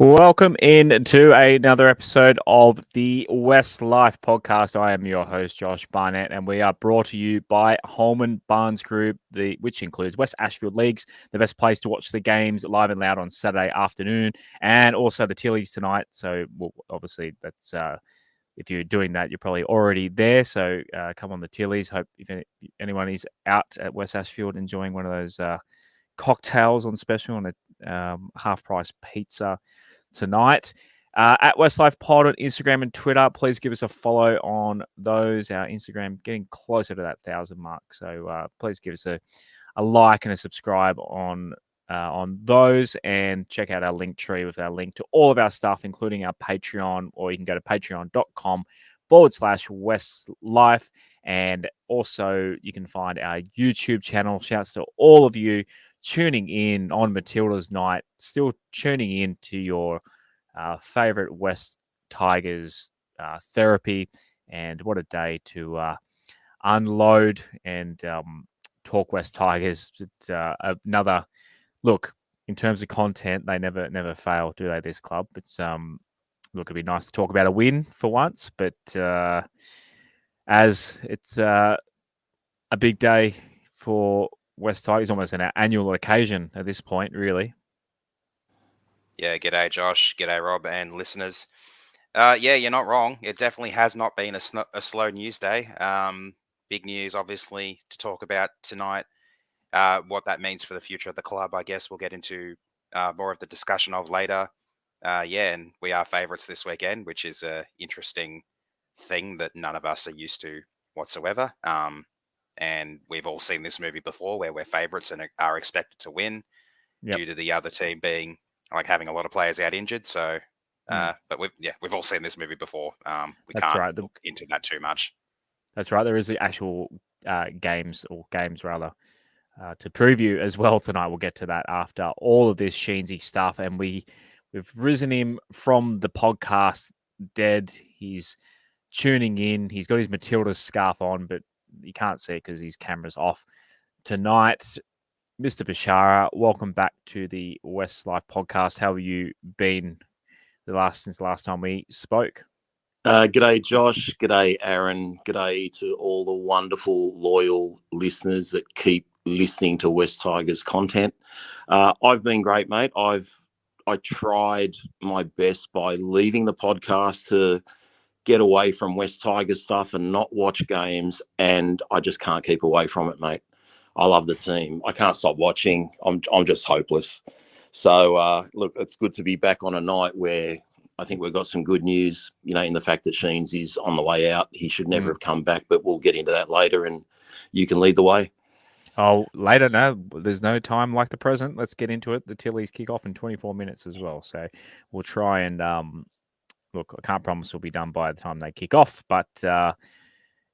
Welcome in to another episode of the WestsLife Podcast. I am your host, Josh Barnett, and we are brought to you by Holman Barnes Group, which includes West Ashfield Leagues, the best place to watch the games live and loud on Saturday afternoon, and also the Tillies tonight. So, obviously, that's if you're doing that, you're probably already there. So, come on the Tillies. Hope if anyone is out at West Ashfield enjoying one of those cocktails on special and a half-price pizza tonight. At WestsLife Pod on Instagram and Twitter, please give us a follow on those. Our Instagram getting closer to that 1,000 mark, so please give us a like and a subscribe on those, and check out our link tree with our link to all of our stuff, including our Patreon, or you can go to patreon.com/WestsLife, and also you can find our YouTube channel. Shouts to all of you tuning in on Matilda's night, still tuning in to your favorite West Tigers therapy. And what a day to unload and talk West Tigers. Another look in terms of content, they never fail, do they, this club? But look, it'd be nice to talk about a win for once, but as it's a big day for West Tigers, almost an annual occasion at this point, really. Yeah, g'day Josh, g'day Rob and listeners. Yeah, you're not wrong. It definitely has not been a slow news day. Big news, obviously, to talk about tonight. What that means for the future of the club, I guess we'll get into more of the discussion of later. And we are favourites this weekend, which is an interesting thing that none of us are used to whatsoever. And we've all seen this movie before where we're favourites and are expected to win due to the other team being having a lot of players out injured. So, but we've all seen this movie before. We can't look into that too much. That's right. There is the actual games to preview as well tonight. We'll get to that after all of this Sheensy stuff. And we've risen him from the podcast dead. He's tuning in. He's got his Matilda scarf on, but you can't see it because his camera's off tonight. Mr. Bechara, welcome back to the WestsLife Podcast. How have you been since the last time we spoke? G'day, Josh. G'day, Aaron. G'day to all the wonderful, loyal listeners that keep listening to West Tigers content. I've been great, mate. I tried my best by leaving the podcast to get away from West Tigers stuff and not watch games, and I just can't keep away from it, mate. I love the team. I can't stop watching. I'm just hopeless. So, look, it's good to be back on a night where I think we've got some good news, in the fact that Sheens is on the way out. He should never have come back, but we'll get into that later, and you can lead the way. Oh, later? No, there's no time like the present. Let's get into it. The Tillies kick off in 24 minutes as well. So we'll try and look, I can't promise we'll be done by the time they kick off, but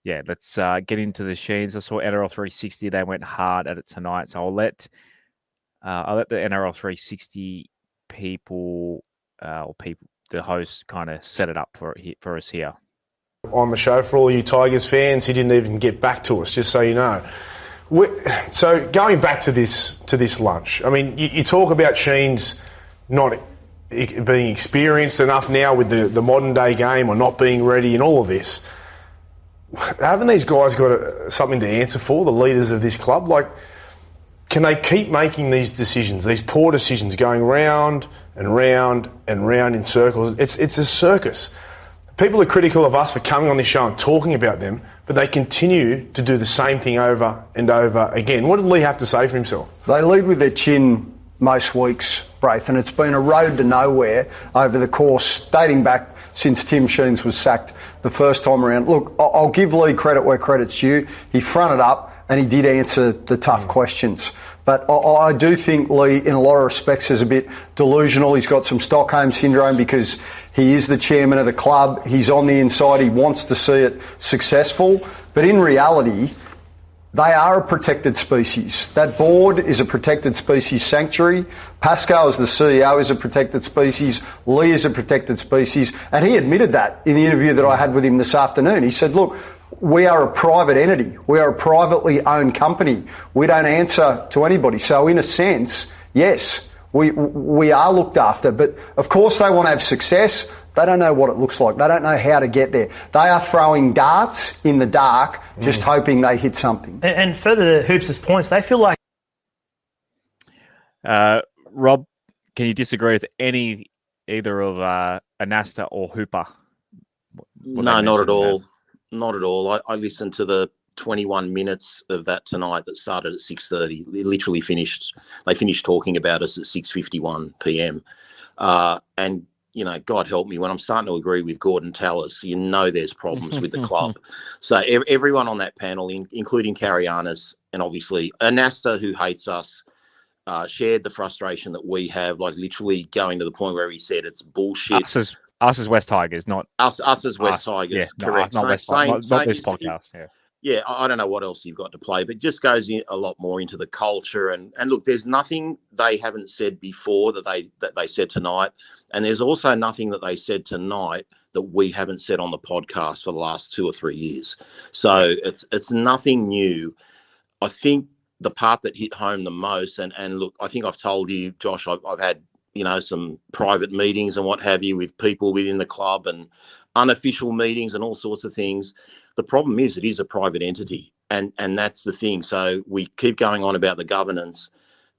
let's get into the Sheens. I saw NRL 360. They went hard at it tonight, so I'll let the NRL 360 people, the host, kind of set it up for us here. On the show, for all you Tigers fans, he didn't even get back to us, just so you know. So going back to this lunch, I mean, you talk about Sheens not being experienced enough now with the modern day game, or not being ready and all of this. Haven't these guys got something to answer for, the leaders of this club? Like, can they keep making these decisions, these poor decisions, going round and round and round in circles? It's a circus. People are critical of us for coming on this show and talking about them, but they continue to do the same thing over and over again. What did Lee have to say for himself? They lead with their chin most weeks, Braith, and it's been a road to nowhere over the course, dating back since Tim Sheens was sacked the first time around. Look, I'll give Lee credit where credit's due. He fronted up and he did answer the tough questions. But I do think Lee, in a lot of respects, is a bit delusional. He's got some Stockholm syndrome because he is the chairman of the club. He's on the inside. He wants to see it successful. But in reality, they are a protected species. That board is a protected species sanctuary. Pascal, as the CEO, is a protected species. Lee is a protected species. And he admitted that in the interview that I had with him this afternoon. He said, look, we are a private entity. We are a privately owned company. We don't answer to anybody. So in a sense, yes, we are looked after. But of course they want to have success. They don't know what it looks like. They don't know how to get there. They are throwing darts in the dark, just hoping they hit something. And further to Hoops' points, they feel like... Rob, can you disagree with either of Anasta or Hooper? No, not at all. Not at all. I listened to the 21 minutes of that tonight that started at 6:30. They literally finished. They finished talking about us at 6:51 p.m. And you know, God help me, when I'm starting to agree with Gordon Tallis, you know there's problems with the club. So everyone on that panel, including Carianis and obviously Anasta, who hates us, shared the frustration that we have, like literally going to the point where he said it's bullshit. Us as West Tigers, not us as West Tigers. Yeah, correct. Not this podcast. Yeah, I don't know what else you've got to play, but just goes in a lot more into the culture. And look, there's nothing they haven't said before that they said tonight, and there's also nothing that they said tonight that we haven't said on the podcast for the last 2 or 3 years. So it's nothing new. I think the part that hit home the most, and look, I think I've told you, Josh, I've had some private meetings and what have you with people within the club and unofficial meetings and all sorts of things. The problem is it is a private entity, and that's the thing. So we keep going on about the governance.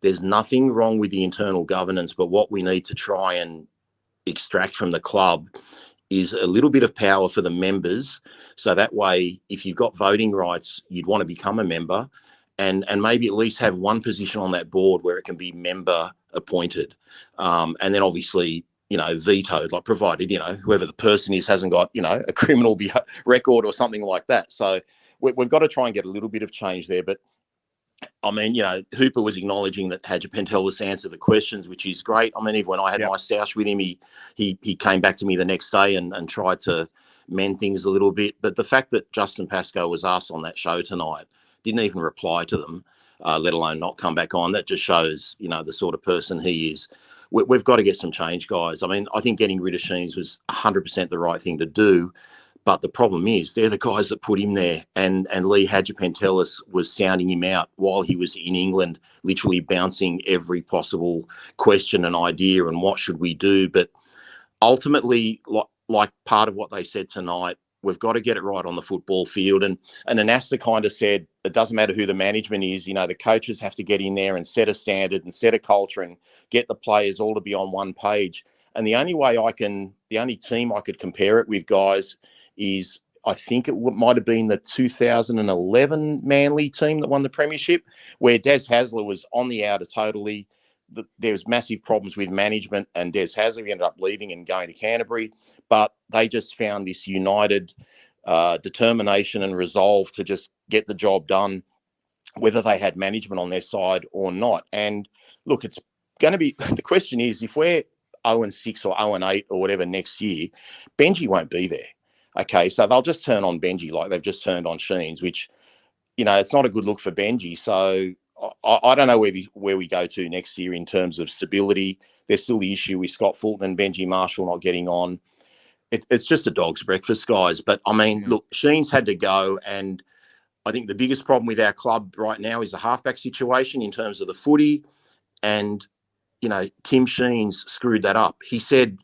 There's nothing wrong with the internal governance, but what we need to try and extract from the club is a little bit of power for the members. So that way, if you've got voting rights, you'd want to become a member, and maybe at least have one position on that board where it can be member appointed. And then obviously, vetoed, like provided, whoever the person is hasn't got, a criminal record or something like that. So we've got to try and get a little bit of change there. But I mean, Hooper was acknowledging that Hadja Pentelis answered the questions, which is great. I mean, even when I had my stoush with him, he came back to me the next day and tried to mend things a little bit. But the fact that Justin Pascoe was asked on that show tonight, didn't even reply to them, let alone not come back on, that just shows, the sort of person he is. We've got to get some change, guys. I mean, I think getting rid of Sheens was 100% the right thing to do. But the problem is they're the guys that put him there. And Lee Hadja Pentelis was sounding him out while he was in England, literally bouncing every possible question and idea and what should we do. But ultimately, like part of what they said tonight, we've got to get it right on the football field. And Anasta kind of said, it doesn't matter who the management is, the coaches have to get in there and set a standard and set a culture and get the players all to be on one page. And the only team I could compare it with, guys, is I think it might have been the 2011 Manly team that won the premiership, where Des Hasler was on the outer totally. There was massive problems with management, and Des Hasler ended up leaving and going to Canterbury, but they just found this united determination and resolve to just get the job done, whether they had management on their side or not. And look, it's going to be, the question is, if we're 0-6 or 0-8 or whatever next year, Benji won't be there. Okay, so they'll just turn on Benji like they've just turned on Sheens, which, it's not a good look for Benji. So I don't know where we go to next year in terms of stability. There's still the issue with Scott Fulton and Benji Marshall not getting on. It's just a dog's breakfast, guys. But, I mean, look, Sheens had to go, and I think the biggest problem with our club right now is the halfback situation in terms of the footy. And, Tim Sheens screwed that up. He said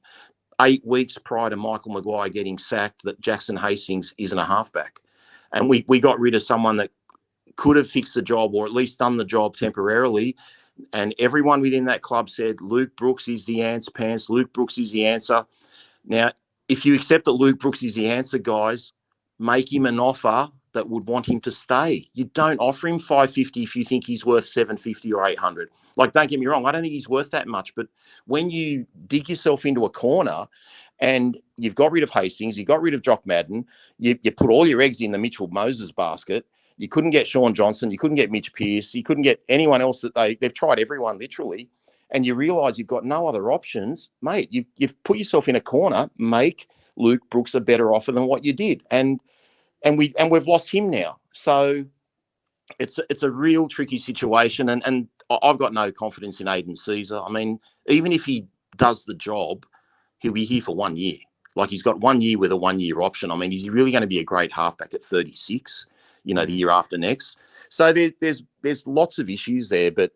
8 weeks prior to Michael Maguire getting sacked that Jackson Hastings isn't a halfback. And we got rid of someone that could have fixed the job or at least done the job temporarily. And everyone within that club said, Luke Brooks is the answer, Pants. Luke Brooks is the answer. Now, if you accept that Luke Brooks is the answer, guys, make him an offer that would want him to stay. You don't offer him $550 if you think he's worth $750 or $800. Like, don't get me wrong, I don't think he's worth that much. But when you dig yourself into a corner and you've got rid of Hastings, you got rid of Jock Madden, you put all your eggs in the Mitchell Moses basket. You couldn't get Sean Johnson. You couldn't get Mitch Pearce. You couldn't get anyone else that they've tried everyone literally. And you realise you've got no other options, mate. You've put yourself in a corner. Make Luke Brooks a better offer than what you did. And we've lost him now. So it's a real tricky situation. And I've got no confidence in Aidan Caesar. I mean, even if he does the job, he'll be here for 1 year. Like, he's got 1 year with a 1 year option. I mean, is he really going to be a great halfback at 36? The year after next. So there's lots of issues there, but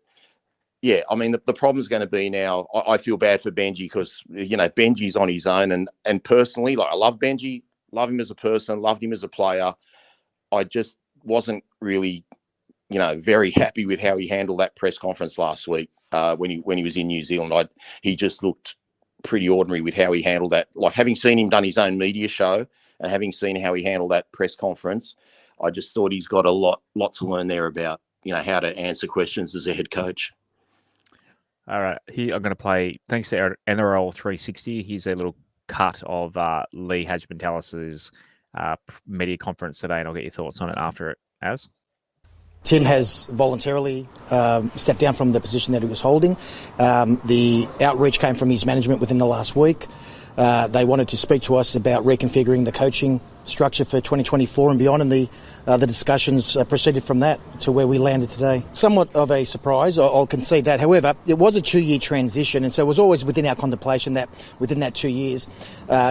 Yeah, I mean, the problem's going to be now, I feel bad for Benji because, Benji's on his own. And personally, I love Benji, love him as a person, loved him as a player. I just wasn't really, very happy with how he handled that press conference last week when he was in New Zealand. He just looked pretty ordinary with how he handled that. Like, having seen him done his own media show and having seen how he handled that press conference, I just thought he's got a lot to learn there about, how to answer questions as a head coach. All right, here I'm going to play, thanks to NRL 360, here's a little cut of Lee Hadjipantelis's media conference today, and I'll get your thoughts on it after it, Az. Tim has voluntarily stepped down from the position that he was holding. The outreach came from his management within the last week. They wanted to speak to us about reconfiguring the coaching structure for 2024 and beyond, and the discussions proceeded from that to where we landed today. Somewhat of a surprise, I'll concede that. However, it was a 2-year transition, and so it was always within our contemplation that within that 2 years,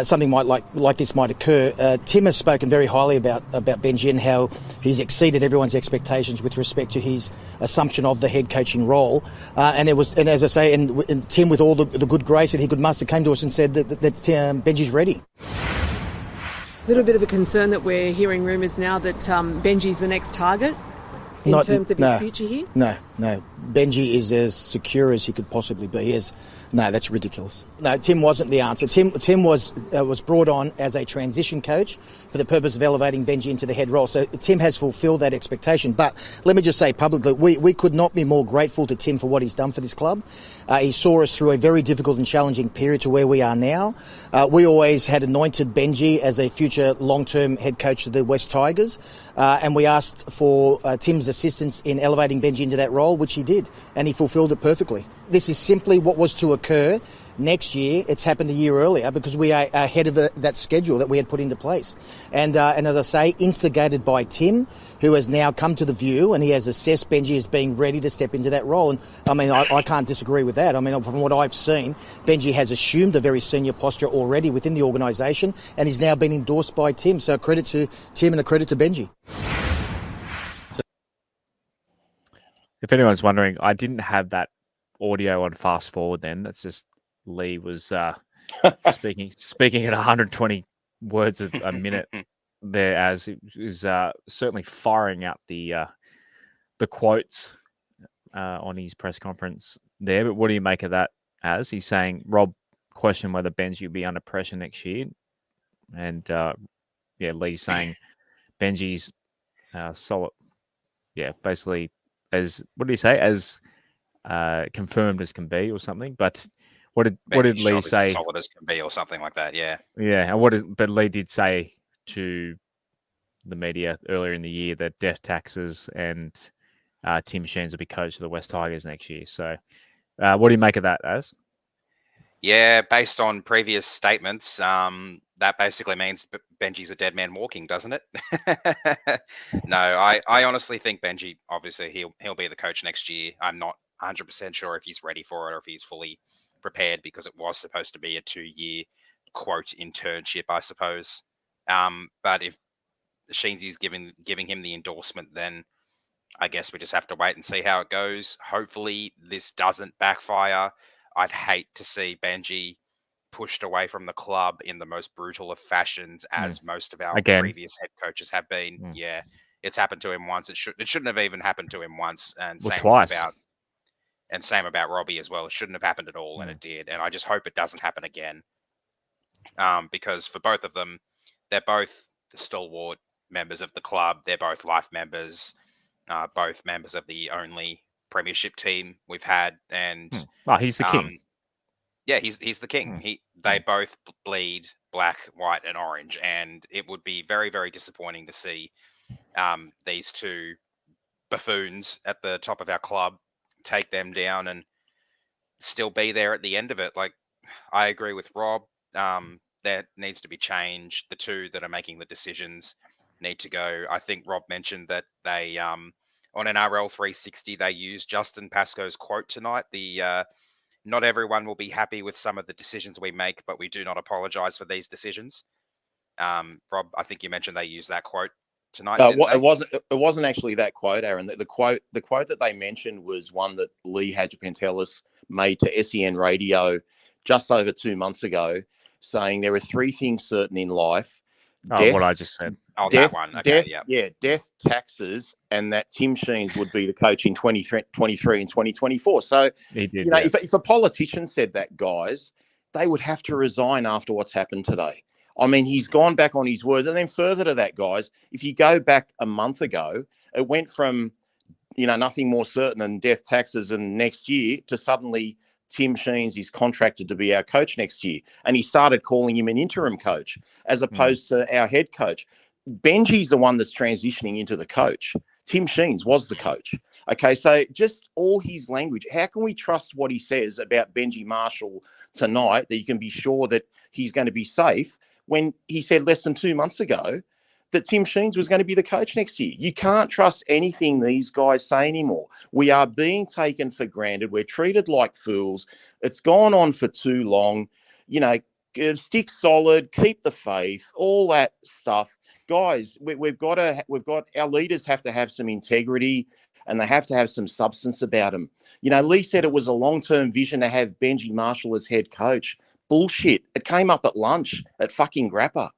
something like this might occur. Tim has spoken very highly about Benji and how he's exceeded everyone's expectations with respect to his assumption of the head coaching role. And as I say, and Tim, with all the good grace that he could muster, came to us and said that Benji's ready. A little bit of a concern that we're hearing rumours now that Benji's the next target in terms of his future here? No. Benji is as secure as he could possibly be. No, that's ridiculous. No, Tim wasn't the answer. Tim was brought on as a transition coach for the purpose of elevating Benji into the head role. So Tim has fulfilled that expectation. But let me just say publicly, we could not be more grateful to Tim for what he's done for this club. He saw us through a very difficult and challenging period to where we are now. We always had anointed Benji as a future long-term head coach of the West Tigers. And we asked for Tim's assistance in elevating Benji into that role, which he did, and he fulfilled it perfectly. This is simply what was to occur next year. It's happened a year earlier because we are ahead of that schedule that we had put into place. And as I say, instigated by Tim, who has now come to the view and he has assessed Benji as being ready to step into that role. And I mean, I can't disagree with that. I mean, from what I've seen, Benji has assumed a very senior posture already within the organisation and is now been endorsed by Tim. So a credit to Tim and a credit to Benji. If anyone's wondering, I didn't have that audio on fast forward then. That's just Lee was speaking at 120 words a minute there, as it was certainly firing out the quotes on his press conference there. But what do you make of that, as he's saying Rob questioned whether Benji will be under pressure next year, and Lee's saying Benji's solid, basically as, what did he say, as confirmed as can be or something. But what did Lee say? Solid as can be or something like that. Yeah. And but Lee did say to the media earlier in the year that death taxes and Tim Sheens will be coach of the West Tigers next year. So what do you make of that, Az? Yeah, based on previous statements, that basically means Benji's a dead man walking, doesn't it? No, I honestly think Benji, obviously, he'll be the coach next year. I'm not 100% sure if he's ready for it or if he's fully prepared, because it was supposed to be a 2-year quote internship, I suppose. But if Sheens is giving him the endorsement, then I guess we just have to wait and see how it goes. Hopefully this doesn't backfire. I'd hate to see Benji pushed away from the club in the most brutal of fashions, as most of our previous head coaches have been. Yeah, it's happened to him once. It shouldn't have even happened to him once, and twice. Same about Robbie as well. It shouldn't have happened at all, and it did. And I just hope it doesn't happen again, because for both of them, they're both the stalwart members of the club. They're both life members, both members of the only premiership team we've had. And he's the king. Yeah, he's the king. They both bleed black, white, and orange, and it would be very, very disappointing to see these two buffoons at the top of our club take them down and still be there at the end of it. Like, I agree with Rob. There needs to be change. The two that are making the decisions need to go. I think Rob mentioned that they on NRL 360 they used Justin Pascoe's quote tonight. The not everyone will be happy with some of the decisions we make, but we do not apologize for these decisions. Rob, I think you mentioned they used that quote. tonight, didn't they? It wasn't actually that quote, Aaron. The quote that they mentioned was one that Lee Hadjipantelis made to SEN Radio just over 2 months ago, saying there are three things certain in life: what I just said. Oh, that one. Okay, death, taxes, and that Tim Sheens would be the coach in 2023 and 2024. So, He did, if a politician said that, guys, they would have to resign after what's happened today. I mean, he's gone back on his words. And then further to that, guys, if you go back a month ago, it went from, nothing more certain than death, taxes, and next year to suddenly Tim Sheens is contracted to be our coach next year. And he started calling him an interim coach as opposed to our head coach. Benji's the one that's transitioning into the coach. Tim Sheens was the coach. Okay, so just all his language. How can we trust what he says about Benji Marshall tonight, that you can be sure that he's going to be safe, when he said less than 2 months ago that Tim Sheens was going to be the coach next year? You can't trust anything these guys say anymore. We are being taken for granted. We're treated like fools. It's gone on for too long. Stick solid, keep the faith, all that stuff. Guys, we've got our leaders have to have some integrity, and they have to have some substance about them. Lee said it was a long-term vision to have Benji Marshall as head coach. Bullshit. It came up at lunch at fucking Grappa.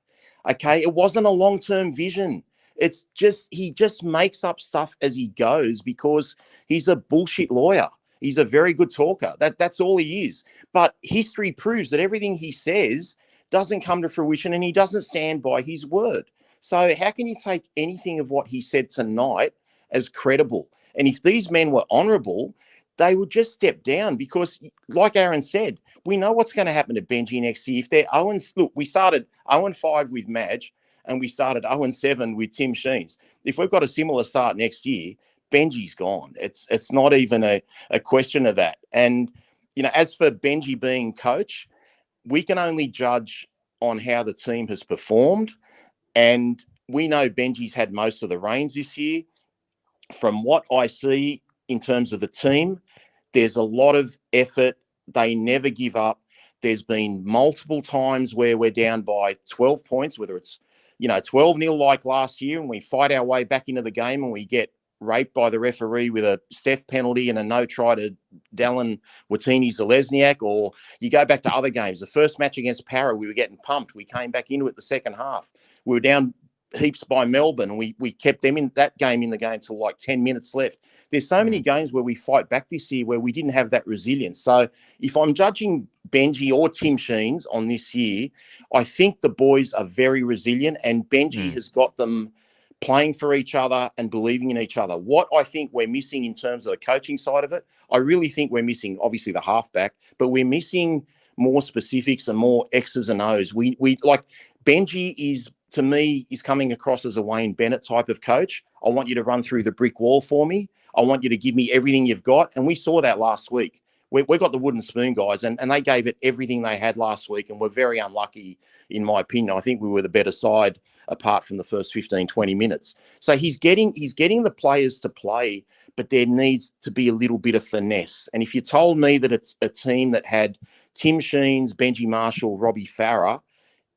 Okay, it wasn't a long-term vision. It's just, he just makes up stuff as he goes because he's a bullshit lawyer. He's a very good talker. That's all he is. But history proves that everything he says doesn't come to fruition, and he doesn't stand by his word. So how can you take anything of what he said tonight as credible? And if these men were honourable, they would just step down, because, like Aaron said, we know what's going to happen to Benji next year. If they're look, we started 0-5 with Madge, and we started 0-7 with Tim Sheens. If we've got a similar start next year, Benji's gone. It's not even a question of that. And, as for Benji being coach, we can only judge on how the team has performed. And we know Benji's had most of the reins this year. From what I see in terms of the team, there's a lot of effort. They never give up. There's been multiple times where we're down by 12 points, whether it's, 12-0 like last year, and we fight our way back into the game and we get raped by the referee with a Steph penalty and a no try to Dallin Watini-Zalesniak, or you go back to other games. The first match against Para, we were getting pumped. We came back into it the second half. We were down heaps by Melbourne, and we kept them in that game in the game till like 10 minutes left. There's so many games where we fight back this year where we didn't have that resilience. So if I'm judging Benji or Tim Sheens on this year, I think the boys are very resilient, and Benji has got them playing for each other and believing in each other. What I think we're missing in terms of the coaching side of it, I really think we're missing, obviously, the halfback, but we're missing more specifics and more X's and O's. We like Benji is, to me, is coming across as a Wayne Bennett type of coach. I want you to run through the brick wall for me. I want you to give me everything you've got. And we saw that last week. We got the wooden spoon, guys, and they gave it everything they had last week, and we're very unlucky, in my opinion. I think we were the better side apart from the first 15, 20 minutes. So he's getting the players to play, but there needs to be a little bit of finesse. And if you told me that it's a team that had Tim Sheens, Benji Marshall, Robbie Farah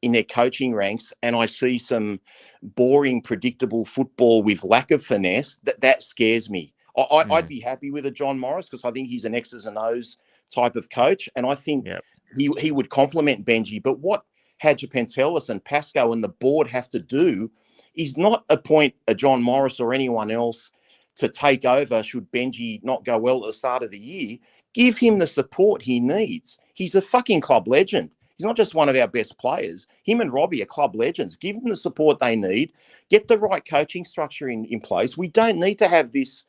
in their coaching ranks, and I see some boring, predictable football with lack of finesse, that scares me. I'd be happy with a John Morris, because I think he's an X's and O's type of coach, and I think he would complement Benji. But what Hadjipantelis and Pascoe and the board have to do is not appoint a John Morris or anyone else to take over should Benji not go well at the start of the year. Give him the support he needs. He's a fucking club legend. He's not just one of our best players. Him and Robbie are club legends. Give them the support they need. Get the right coaching structure in place. We don't need to have this,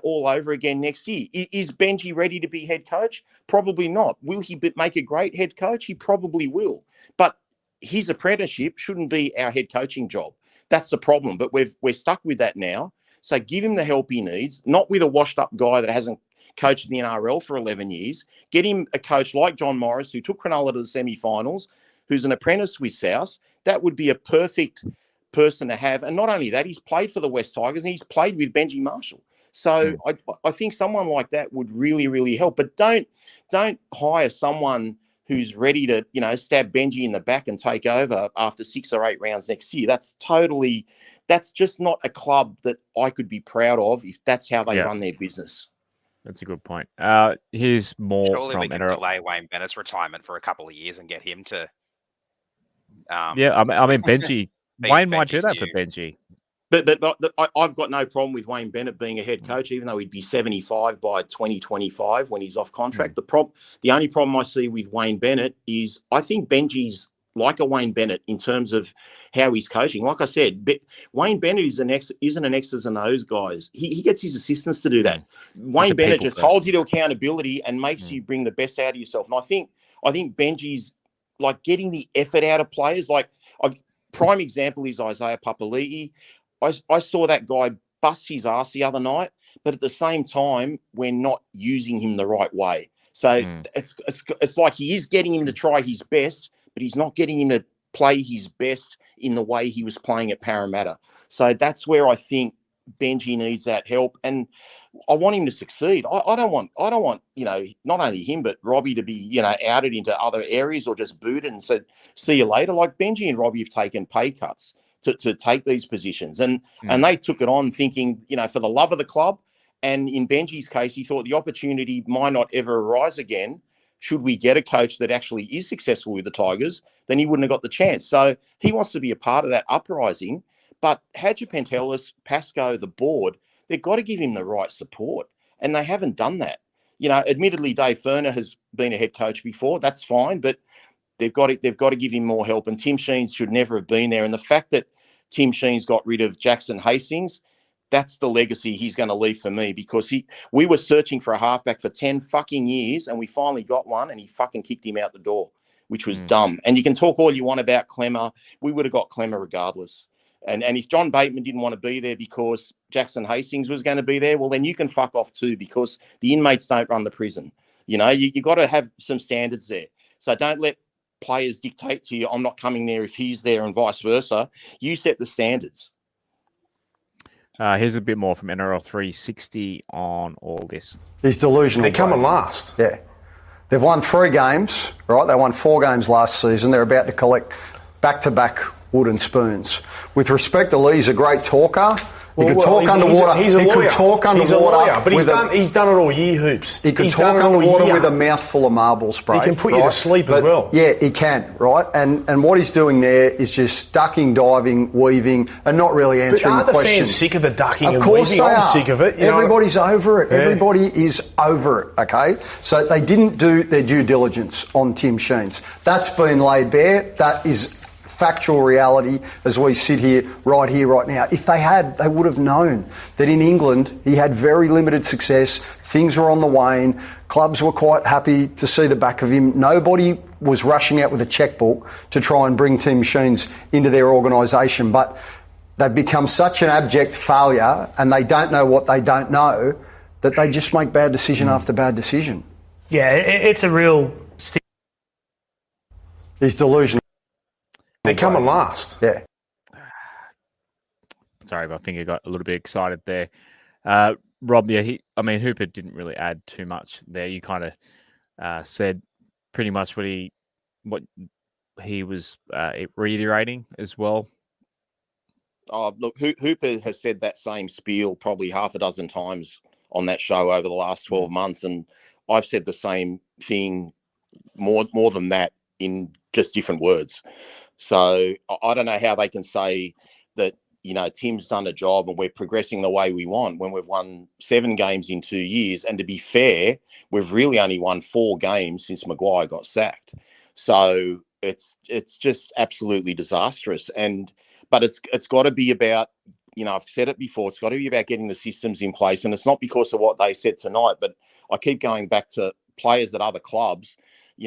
all over again next year. Is Benji ready to be head coach? Probably not. Will he make a great head coach? He probably will. But his apprenticeship shouldn't be our head coaching job. That's the problem. But we're stuck with that now. So give him the help he needs, not with a washed-up guy that hasn't coached in the NRL for 11 years. Get him a coach like John Morris, who took Cronulla to the semi-finals, who's an apprentice with South. That would be a perfect person to have. And not only that, he's played for the West Tigers, and he's played with Benji Marshall. So I think someone like that would really, really help. But don't hire someone who's ready to, stab Benji in the back and take over after 6 or 8 rounds next year. That's totally that's just not a club that I could be proud of if that's how they run their business. That's a good point. Here's more Surely from we can NRL. delay Wayne Bennett's retirement for a couple of years and get him to. I mean Benji. Wayne might do that for Benji. But I've got no problem with Wayne Bennett being a head coach, even though he'd be 75 by 2025 when he's off contract. The only problem I see with Wayne Bennett is I think Benji's like a Wayne Bennett in terms of how he's coaching. Like I said, Wayne Bennett isn't an X's and O's guys. He gets his assistants to do that. Wayne Bennett just holds you to accountability and makes you bring the best out of yourself. And I think Benji's like getting the effort out of players. Like prime example is Isaiah Papali'i. I saw that guy bust his ass the other night, but at the same time, we're not using him the right way. So it's like he is getting him to try his best, but he's not getting him to play his best in the way he was playing at Parramatta. So that's where I think Benji needs that help, and I want him to succeed. I don't want not only him but Robbie to be outed into other areas or just booted and said see you later. Like Benji and Robbie have taken pay cuts to take these positions, and they took it on thinking for the love of the club. And in Benji's case, he thought the opportunity might not ever arise again. Should we get a coach that actually is successful with the Tigers, then he wouldn't have got the chance. So he wants to be a part of that uprising. But Hadji Pentelis, Pascoe, the board, they've got to give him the right support. And they haven't done that. Admittedly, Dave Furner has been a head coach before. That's fine. But they've got to give him more help. And Tim Sheens should never have been there. And the fact that Tim Sheens got rid of Jackson Hastings, that's the legacy he's going to leave for me, because we were searching for a halfback for 10 fucking years and we finally got one and he fucking kicked him out the door, which was dumb. And you can talk all you want about Clemmer. We would have got Clemmer regardless. And if John Bateman didn't want to be there because Jackson Hastings was going to be there, well, then you can fuck off too, because the inmates don't run the prison. You got to have some standards there. So don't let players dictate to you, I'm not coming there if he's there, and vice versa. You set the standards. Here's a bit more from NRL 360 on all this. He's delusional. They're coming last. Yeah. They've won 3 games, right? They won 4 games last season. They're about to collect back-to-back wooden spoons. With respect to Lee, he's a great talker. He could talk underwater. He's a lawyer. He could talk underwater. He's a lawyer, but he's done it all year, Hoops. He could talk underwater with a mouthful of marbles, bro. He can put you to sleep as well. Yeah, he can, right? And what he's doing there is just ducking, diving, weaving, and not really answering the question. Aren't the fans sick of the ducking and course weaving? I'm sick of it. Everybody's over it. Yeah. Everybody is over it, okay? So they didn't do their due diligence on Tim Sheens. That's been laid bare. That is factual reality as we sit here right now. If they had, they would have known that in England he had very limited success. Things were on the wane. Clubs were quite happy to see the back of him. Nobody was rushing out with a checkbook to try and bring Tim Sheens into their organisation. But they've become such an abject failure and they don't know what they don't know that they just make bad decision after bad decision. Yeah, it's a real... He's delusional. They're coming last. Yeah. Sorry, my finger got a little bit excited there. Rob, Hooper didn't really add too much there. You kind of said pretty much what he was reiterating as well. Oh, look, Hooper has said that same spiel probably half a dozen times on that show over the last 12 months, and I've said the same thing more than that in just different words. So I don't know how they can say that, Tim's done a job and we're progressing the way we want when we've won 7 games in 2 years. And to be fair, we've really only won 4 games since Maguire got sacked. So it's just absolutely disastrous. But it's got to be about, I've said it before, it's got to be about getting the systems in place. And it's not because of what they said tonight, but I keep going back to players at other clubs,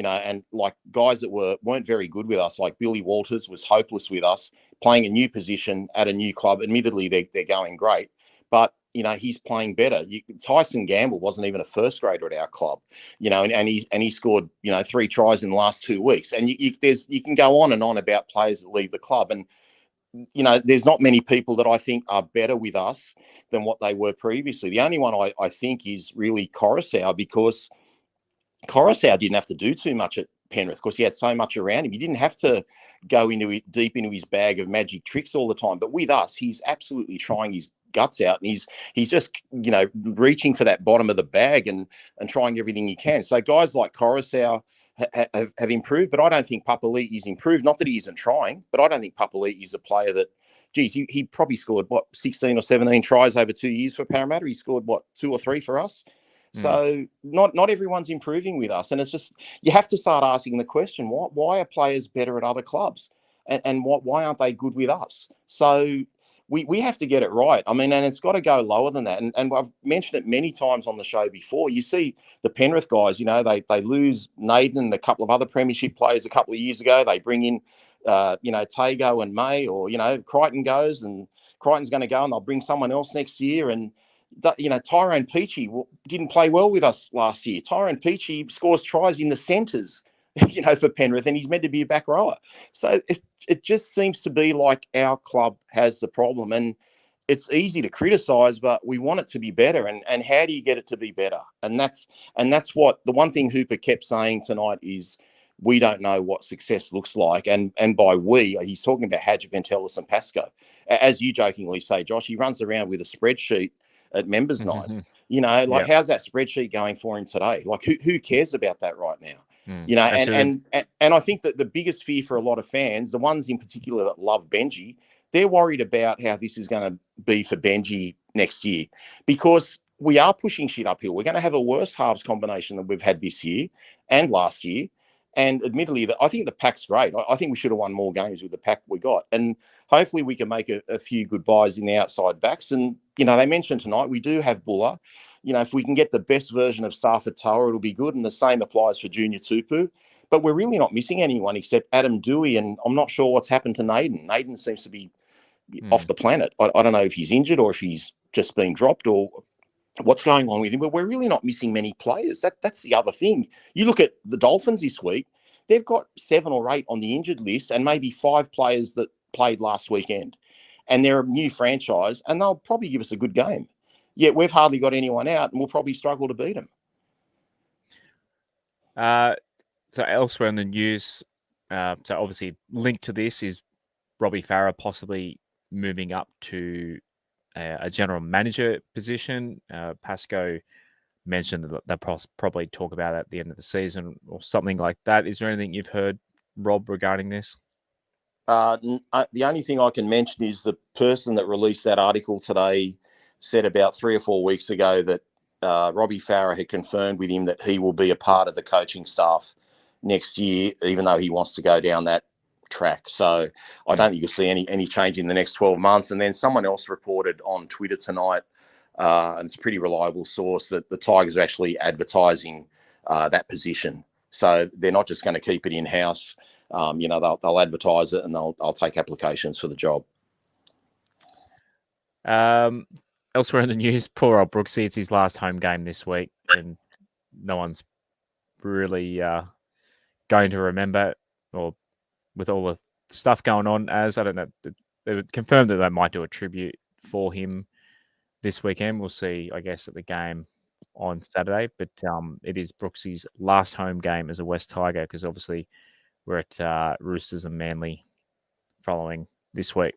and like guys that weren't very good with us, like Billy Walters was hopeless with us, playing a new position at a new club. Admittedly, they're going great, but he's playing better. Tyson Gamble wasn't even a first grader at our club, and he scored 3 tries in the last 2 weeks. And you can go on and on about players that leave the club, and there's not many people that I think are better with us than what they were previously. The only one I think is really Coruscant, because Coruscant didn't have to do too much at Penrith because he had so much around him. He didn't have to go deep into his bag of magic tricks all the time. But with us, he's absolutely trying his guts out, and he's just reaching for that bottom of the bag and trying everything he can. So guys like Coruscant have improved, but I don't think Papali'i's improved. Not that he isn't trying, but I don't think Papali'i is a player that, geez, he probably scored 16 or 17 tries over 2 years for Parramatta. He scored 2 or 3 for us. So not everyone's improving with us, and it's just you have to start asking the question: why are players better at other clubs, and why aren't they good with us? So we have to get it right. I mean, and it's got to go lower than that. And I've mentioned it many times on the show before. You see the Penrith guys, they lose Naden and a couple of other premiership players a couple of years ago. They bring in, Tago and May, or, Crichton goes and Crichton's going to go and they'll bring someone else next year. And, Tyrone Peachey didn't play well with us last year. Tyrone Peachey scores tries in the centres, for Penrith, and he's meant to be a back rower. So it just seems to be like our club has the problem, and it's easy to criticise, but we want it to be better. And how do you get it to be better? And that's what the one thing Hooper kept saying tonight is we don't know what success looks like. And by we, he's talking about Hadji Pentelis and Pascoe. As you jokingly say, Josh, he runs around with a spreadsheet at members' night. How's that spreadsheet going for him today? Like, who cares about that right now? And I think that the biggest fear for a lot of fans, the ones in particular that love Benji, they're worried about how this is going to be for Benji next year, because we are pushing shit uphill. We're going to have a worse halves combination than we've had this year and last year. And admittedly, I think the pack's great. I think we should have won more games with the pack we got. And hopefully we can make a few good buys in the outside backs. And, they mentioned tonight we do have Buller. If we can get the best version of Stafford Toa, it'll be good. And the same applies for Junior Tupu. But we're really not missing anyone except Adam Dewey. And I'm not sure what's happened to Naden. Naden seems to be off the planet. I don't know if he's injured or if he's just been dropped or what's going on with him. But we're really not missing many players. That's the other thing. You look at the Dolphins this week, they've got 7 or 8 on the injured list and maybe 5 players that played last weekend. And they're a new franchise, and they'll probably give us a good game. Yet we've hardly got anyone out, and we'll probably struggle to beat them. So elsewhere in the news, so obviously linked to this is Robbie Farah possibly moving up to a general manager position. Pascoe mentioned that they'll probably talk about it at the end of the season or something like that. Is there anything you've heard, Rob, regarding this? The only thing I can mention is the person that released that article today said about 3 or 4 weeks ago that Robbie Farah had confirmed with him that he will be a part of the coaching staff next year, even though he wants to go down that track. So I don't think you'll see any change in the next 12 months. And then someone else reported on Twitter tonight, and it's a pretty reliable source, that the Tigers are actually advertising that position. So they're not just going to keep it in-house. They'll advertise it and they'll take applications for the job. Elsewhere in the news, poor old Brooksy, it's his last home game this week, and no one's really going to remember, or with all the stuff going on, as I don't know, they confirmed that they might do a tribute for him this weekend. We'll see, I guess, at the game on Saturday, but it is Brooksy's last home game as a West Tiger, because obviously we're at Roosters and Manly following this week.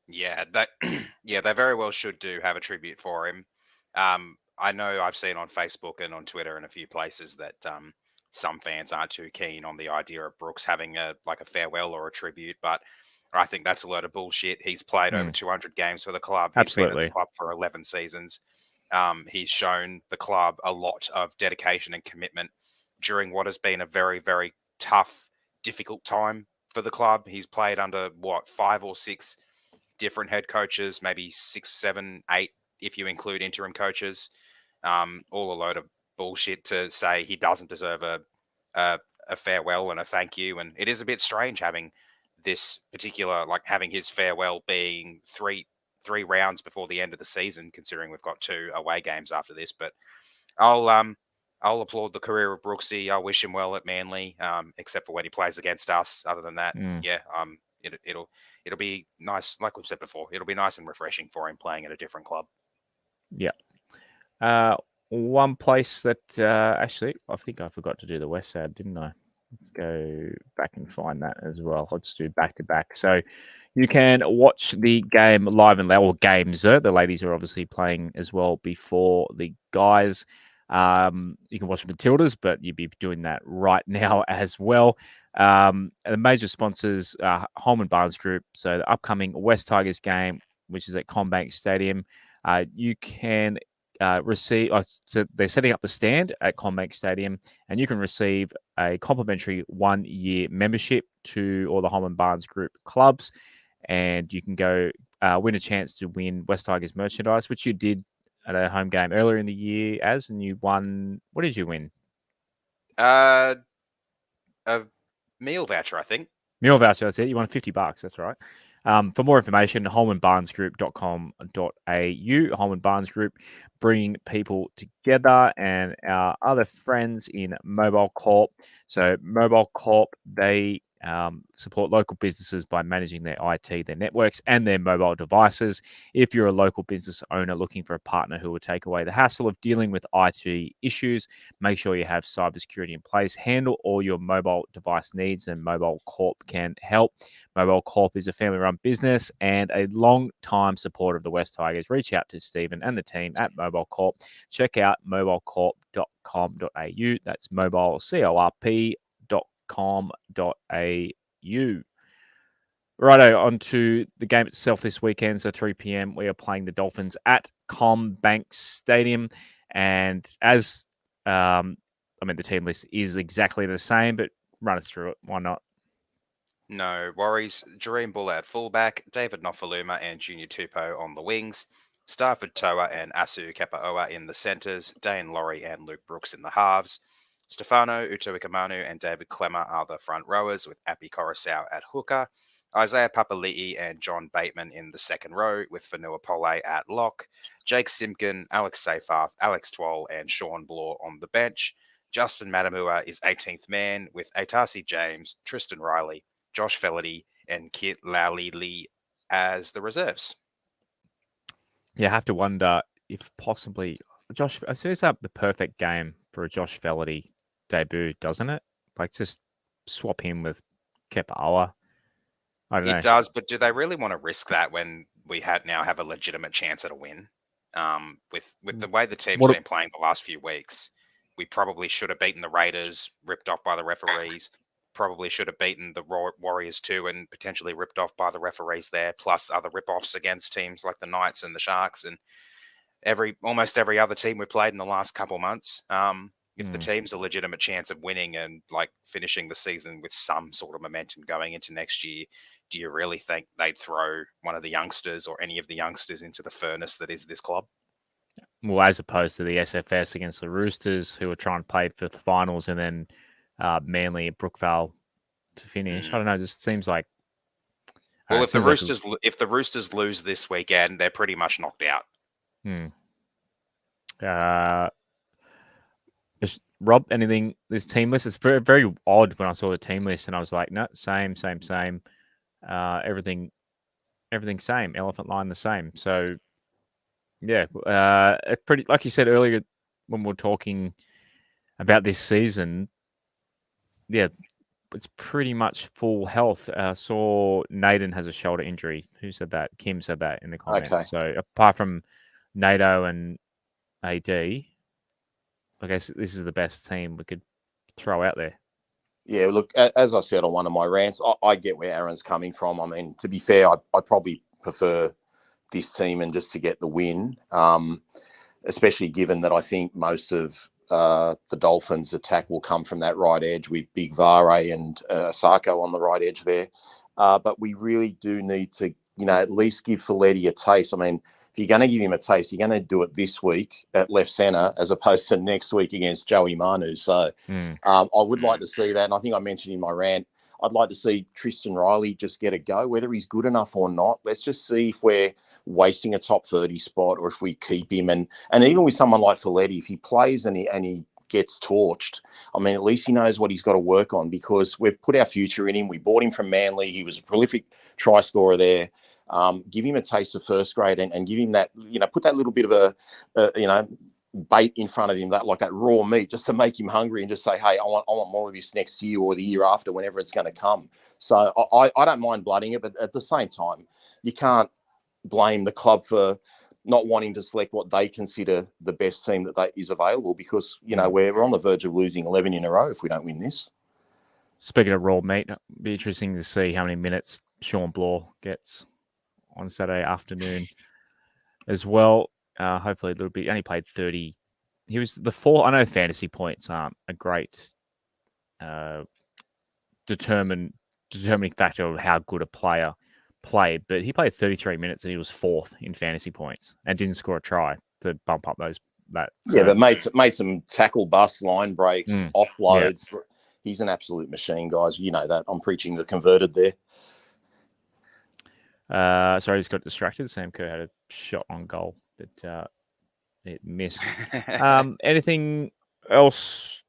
Yeah, they very well should have a tribute for him. I know I've seen on Facebook and on Twitter and a few places that some fans aren't too keen on the idea of Brooks having a farewell or a tribute, but I think that's a load of bullshit. He's played over 200 games for the club. Absolutely. He's been at the club for 11 seasons. He's shown the club a lot of dedication and commitment during what has been a very, very tough, difficult time for the club. He's played under 5 or 6 different head coaches, maybe 6, 7, 8, if you include interim coaches. All a load of bullshit to say he doesn't deserve a farewell and a thank you. And it is a bit strange having this particular, having his farewell being three rounds before the end of the season, considering we've got 2 away games after this. But I'll applaud the career of Brooksy. I wish him well at Manly, except for when he plays against us. Other than that, it'll be nice. Like we've said before, it'll be nice and refreshing for him playing at a different club. Yeah. One place that actually, I think I forgot to do the West ad, didn't I? Let's go back and find that as well. Let's do back to back. So you can watch the game live and loud, or games. The ladies are obviously playing as well before the guys. You can watch Matildas, but you'd be doing that right now as well. And the major sponsors are Holman Barnes Group. So the upcoming West Tigers game, which is at Commbank Stadium, you can receive. So they're setting up the stand at Commbank Stadium, and you can receive a complimentary 1-year membership to all the Holman Barnes Group clubs, and you can go win a chance to win West Tigers merchandise, which you did at a home game earlier in the year, and you won. What did you win? A meal voucher, I think. Meal voucher, that's it. You won $50. That's right. For more information, holmanbarnesgroup.com.au. Holman Barnes Group, bringing people together, and our other friends in Mobile Corp. So Mobile Corp, they support local businesses by managing their IT, their networks, and their mobile devices. If you're a local business owner looking for a partner who will take away the hassle of dealing with IT issues, make sure you have cybersecurity in place. Handle all your mobile device needs, and Mobile Corp can help. Mobile Corp is a family-run business and a long-time supporter of the West Tigers. Reach out to Stephen and the team at Mobile Corp. Check out mobilecorp.com.au. That's mobilecorp.com.au. Righto, on to the game itself this weekend. So 3 p.m, we are playing the Dolphins at Commbank Stadium. And as, the team list is exactly the same, but run us through it. Why not? No worries. Jareen Buller at fullback, David Nofaluma and Junior Tupou on the wings, Stafford Toa and Asu Kepaoa in the centres, Dane Laurie and Luke Brooks in the halves, Stefano Utuikamanu and David Clemmer are the front rowers, with Api Coruscant at hooker, Isaiah Papali'i and John Bateman in the second row, with Fanua Pole at lock, Jake Simpkin, Alex Seyfarth, Alex Twoll and Sean Bloor on the bench. Justin Matamua is 18th man, with Atasi James, Tristan Riley, Josh Felaherty and Kit Lally as the reserves. Yeah, I have to wonder if possibly Josh sets up the perfect game for a Josh Felaherty debut, doesn't it? Like, just swap him with Kepaoa. I don't know. It does, but do they really want to risk that when we now have a legitimate chance at a win? With the way the team's been playing the last few weeks, we probably should have beaten the Raiders, ripped off by the referees. Probably should have beaten the Warriors too, and potentially ripped off by the referees there, plus other rip-offs against teams like the Knights and the Sharks and almost every other team we played in the last couple of months. If the team's a legitimate chance of winning and like finishing the season with some sort of momentum going into next year, do you really think they'd throw one of the youngsters or any of the youngsters into the furnace that is this club? Well, as opposed to the SFS against the Roosters, who were trying to play for the finals, and then Manly and Brookvale to finish. I don't know. It just seems like. Well, if the Roosters lose this weekend, they're pretty much knocked out. Rob, anything? This team list is very, very odd. When I saw the team list, and I was like, no, same. Everything same. Elephant line the same. So, yeah, pretty. Like you said earlier when we were talking about this season. Yeah, it's pretty much full health. Saw Naden has a shoulder injury. Who said that? Kim said that in the comments. Okay. So apart from NATO and AD, I guess this is the best team we could throw out there. Yeah, look, as I said on one of my rants, I get where Aaron's coming from. I mean, to be fair, I'd probably prefer this team and just to get the win, especially given that I think most of the Dolphins' attack will come from that right edge with Big Vare and Sarko on the right edge there. But we really do need to, at least give Felaherty a taste. I mean, if you're going to give him a taste, you're going to do it this week at left centre as opposed to next week against Joey Manu. So I would like to see that. And I think I mentioned in my rant, I'd like to see Tristan Riley just get a go, whether he's good enough or not. Let's just see if we're wasting a top 30 spot or if we keep him. And even with someone like Felaherty, if he plays and he gets torched, I mean, at least he knows what he's got to work on, because we've put our future in him. We bought him from Manly. He was a prolific try scorer there. Give him a taste of first grade and give him that, put that little bit of bait in front of him, that raw meat, just to make him hungry and just say, hey, I want more of this next year or the year after, whenever it's going to come. So I don't mind blooding it, but at the same time, you can't blame the club for not wanting to select what they consider the best team that is available, because, we're on the verge of losing 11 in a row if we don't win this. Speaking of raw meat, it'll be interesting to see how many minutes Sean Bloor gets on Saturday afternoon as well. Hopefully a little bit. He only played 30. He was the fourth. I know fantasy points aren't a great determining factor of how good a player played, but he played 33 minutes and he was fourth in fantasy points and didn't score a try to bump up that. So. Yeah, but made some tackle bust, line breaks, offloads. Yeah. He's an absolute machine, guys. You know that. I'm preaching the converted there. Sorry, he's got distracted. Sam Kerr had a shot on goal, but it missed. Anything else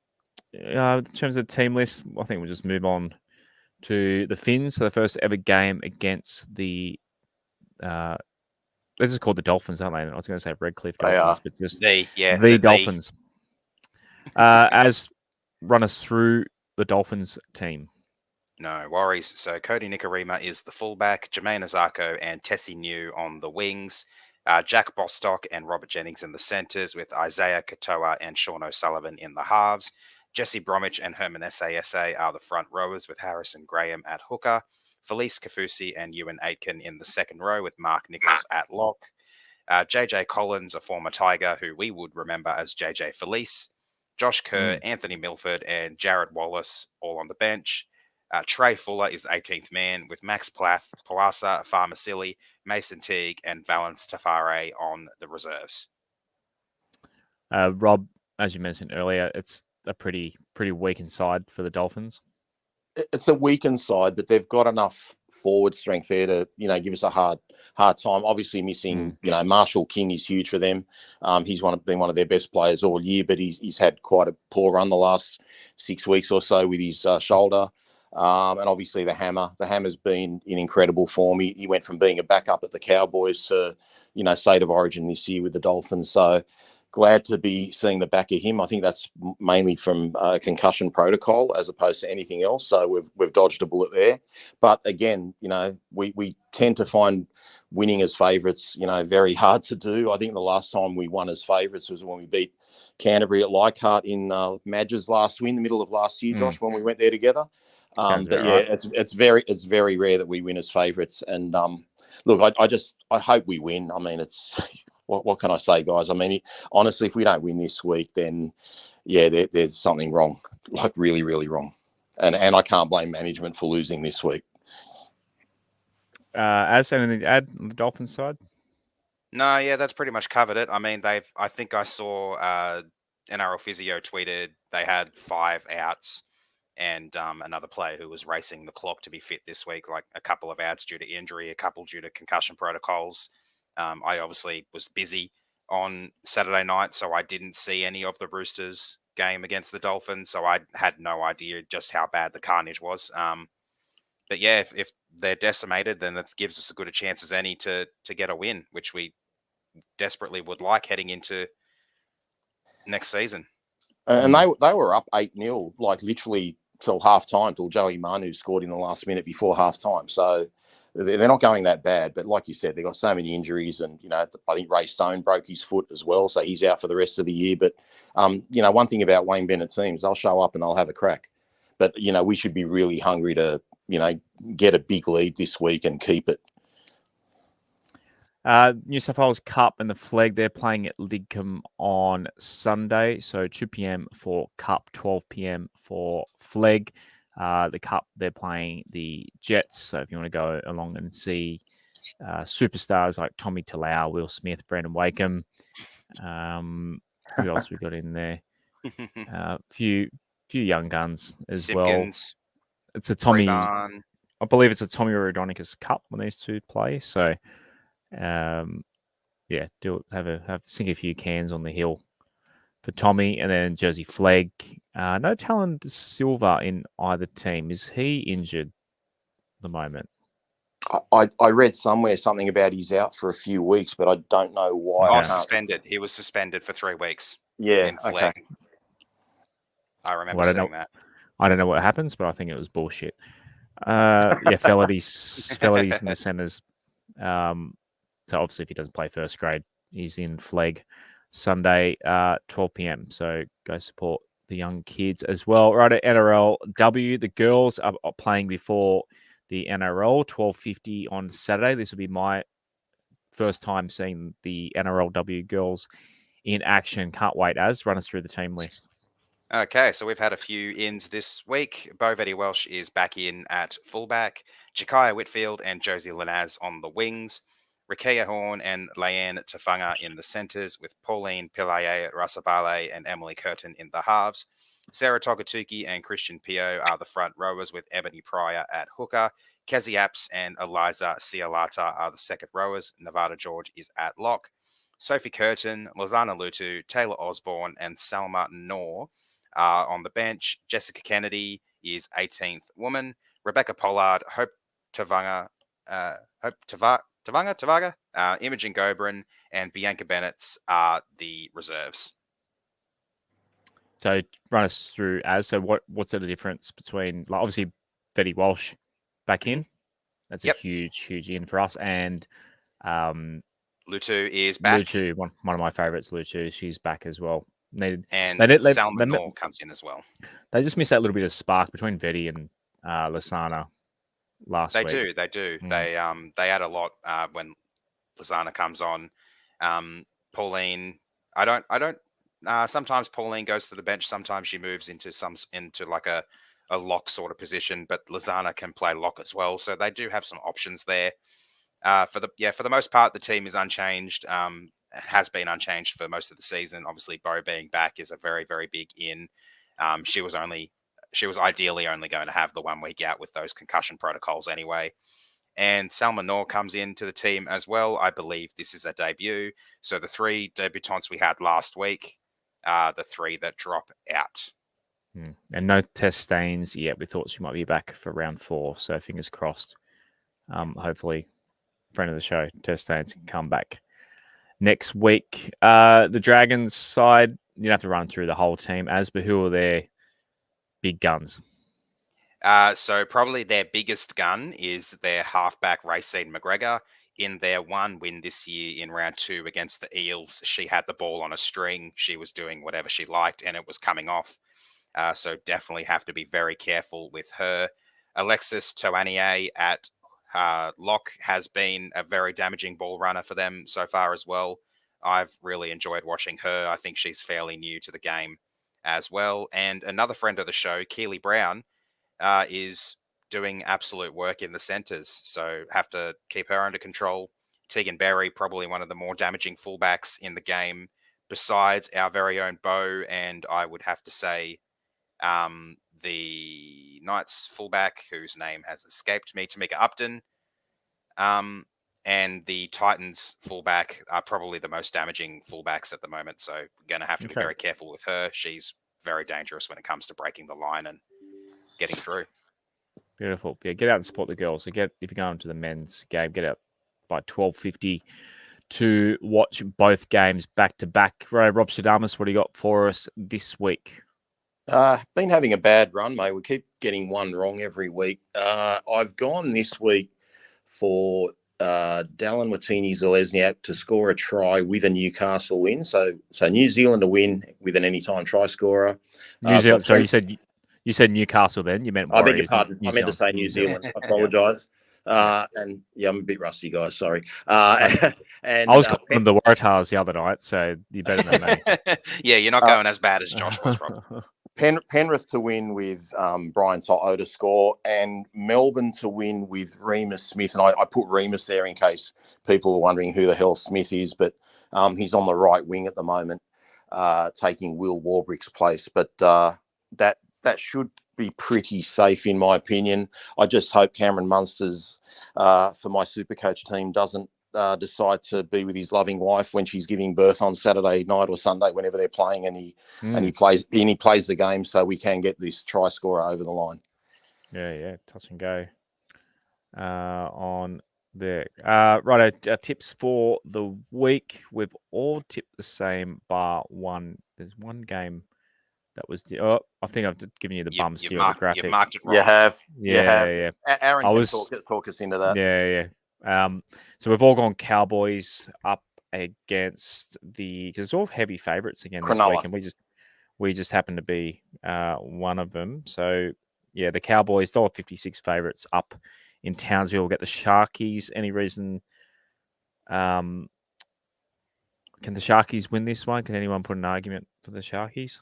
in terms of the team list? I think we'll just move on to the Finns. So the first ever game against the this is called the Dolphins, aren't they? I was going to say Redcliffe Dolphins, but just the Dolphins. As run us through the Dolphins team. No worries. So Cody Nikarima is the fullback, Jermaine Azarko and Tessie New on the wings, Jack Bostock and Robert Jennings in the centres, with Isaiah Katoa and Sean O'Sullivan in the halves. Jesse Bromwich and Herman Essa are the front rowers, with Harrison Graham at hooker, Felice Kafusi and Ewan Aitken in the second row, with Mark Nichols at lock. JJ Collins, a former Tiger who we would remember as JJ Felice, Josh Kerr, Anthony Milford and Jared Wallace all on the bench. Trey Fuller is the 18th man, with Max Plath, Pawasa Farmasili, Mason Teague and Valence Tafare on the reserves. Rob, as you mentioned earlier, it's a pretty weakened side for the Dolphins. It's a weakened side, but they've got enough forward strength there to, give us a hard time. Obviously missing, Marshall King is huge for them. He's been one of their best players all year, but he's had quite a poor run the last 6 weeks or so with his shoulder. And obviously the Hammer's been in incredible form. He went from being a backup at the Cowboys to, State of Origin this year with the Dolphins. So glad to be seeing the back of him. I think that's mainly from concussion protocol as opposed to anything else. So we've dodged a bullet there. But again, we tend to find winning as favourites, very hard to do. I think the last time we won as favourites was when we beat Canterbury at Leichhardt in Madge's last win, the middle of last year, Josh, when we went there together. But yeah, right. it's very rare that we win as favourites. And look, I hope we win. I mean, it's what can I say, guys? I mean, honestly, if we don't win this week, then yeah, there's something wrong, like really, really wrong. And I can't blame management for losing this week. As anything to add on the Dolphins side? No, yeah, that's pretty much covered it. I mean, I think I saw NRL Physio tweeted they had 5 outs and another player who was racing the clock to be fit this week, like a couple of outs due to injury, a couple due to concussion protocols. I obviously was busy on Saturday night, so I didn't see any of the Roosters game against the Dolphins, so I had no idea just how bad the carnage was. But yeah, if they're decimated, then that gives us as good a chance as any to get a win, which we desperately would like heading into next season. And they were up 8-0, like literally till half time, till Joey Manu scored in the last minute before half time. So they're not going that bad. But like you said, they've got so many injuries. And, I think Ray Stone broke his foot as well. So he's out for the rest of the year. But, one thing about Wayne Bennett teams, they'll show up and they'll have a crack. But, we should be really hungry to, get a big lead this week and keep it. New South Wales Cup and the Flegg, they're playing at Lidcombe on Sunday. So 2 p.m. for Cup, 12 p.m. for Flegg. The Cup, they're playing the Jets. So if you want to go along and see superstars like Tommy Talau, Will Smith, Brandon Wakeham. Who else we got in there? Few young guns as Simpkins, well. It's a Tommy. I believe it's a Tommy Raudonikis Cup when these two play. So sink a few cans on the hill for Tommy, and then Jersey Flegg. No Talon Silva in either team. Is he injured at the moment? I read somewhere something about he's out for a few weeks, but I don't know why. Oh, I can't- suspended. He was suspended for 3 weeks. Yeah, in flag. okay. I remember Well, seeing that. I don't know what happens, but I think it was bullshit. Feladies in the centres. So obviously, if he doesn't play first grade, he's in flag Sunday, 12 p.m. So go support the young kids as well. Right at NRLW, the girls are playing before the NRL 12:50 on Saturday. This will be my first time seeing the NRLW girls in action. Can't wait. Run us through the team list. Okay, so we've had a few ins this week. Bo Vetti Welsh is back in at fullback. Jakaya Whitfield and Josie Lanaz on the wings. Rikia Horn and Leanne Tafanga in the centres, with Pauline Pilaye, Rasabale and Emily Curtin in the halves. Sarah Togatuki and Christian Pio are the front rowers, with Ebony Pryor at hooker. Kezi Apps and Eliza Cialata are the second rowers. Nevada George is at lock. Sophie Curtin, Lozana Lutu, Taylor Osborne and Salma Noor are on the bench. Jessica Kennedy is 18th woman. Rebecca Pollard, Hope Tavaga, Imogen Gobrin, and Bianca Bennett are the reserves. So run us through so what's the difference between, like, obviously Vetti Walsh back in? That's a huge in for us. And Lutu is back. Lutu, one of my favourites, Lutu, she's back as well. Salma Noor comes in as well. They just missed that little bit of spark between Vetti and Lasana last week. They do. They add a lot when Lasana comes on. Pauline, I don't. Sometimes Pauline goes to the bench. Sometimes she moves into like a lock sort of position. But Lasana can play lock as well, so they do have some options there. For the most part, the team is unchanged. Has been unchanged for most of the season. Obviously, Bo being back is a very, very big in. She was ideally only going to have the 1 week out with those concussion protocols anyway. And Salma Noor comes into the team as well. I believe this is a debut. So the 3 debutants we had last week are the 3 that drop out. And no test stains yet. We thought she might be back for round 4. So fingers crossed. Hopefully, friend of the show, test stains, can come back next week. The Dragons side, you have to run through the whole team, but who are their big guns? So probably their biggest gun is their halfback, Racine McGregor. In their 1 win this year in round 2 against the Eels, she had the ball on a string. She was doing whatever she liked and it was coming off. So definitely have to be very careful with her. Alexis Toanier at lock has been a very damaging ball runner for them so far as well. I've really enjoyed watching her. I think she's fairly new to the game as well. And another friend of the show, Keely Brown, is doing absolute work in the centres. So have to keep her under control. Tegan Berry, probably one of the more damaging fullbacks in the game, besides our very own Bo. And I would have to say the Knights fullback, whose name has escaped me, Tamika Upton, and the Titans fullback are probably the most damaging fullbacks at the moment. So we're going to have to be very careful with her. She's very dangerous when it comes to breaking the line and getting through. Beautiful. Yeah, get out and support the girls. So if you're going to the men's game, get out by 12:50 to watch both games back to back. Rob Shadamas, what do you got for us this week? Been having a bad run, mate. We keep getting one wrong every week. I've gone this week for Dallin Watini-Zalesniak to score a try with a Newcastle win. So New Zealand to win with an anytime try scorer. New Zealand. Sorry, you said Newcastle. Then you meant Warriors. I beg your pardon. I meant to say New Zealand. I apologise. And I'm a bit rusty, guys. Sorry. And I was calling them the Waratahs the other night, so you better than me. Yeah, you're not going as bad as Josh was, Rob. Penrith to win with Brian To'o to score, and Melbourne to win with Remus Smith. And I put Remus there in case people are wondering who the hell Smith is, but he's on the right wing at the moment, taking Will Warbrick's place. But that should be pretty safe in my opinion. I just hope Cameron Munsters for my Supercoach team doesn't decide to be with his loving wife when she's giving birth on Saturday night or Sunday, whenever they're playing, and he plays the game, so we can get this try scorer over the line. Yeah, touch and go. on there. Right, our tips for the week. We've all tipped the same, bar one. There's one game that was I think I've given you the bum steer of the graphic. You've marked it wrong. You have. Yeah. Aaron can talk us into that. Yeah. So we've all gone Cowboys up against because it's all heavy favourites again this week, and we just happen to be one of them. So yeah, the Cowboys $1.56 favourites up in Townsville. We'll get the Sharkies. Any reason? Can the Sharkies win this one? Can anyone put an argument for the Sharkies?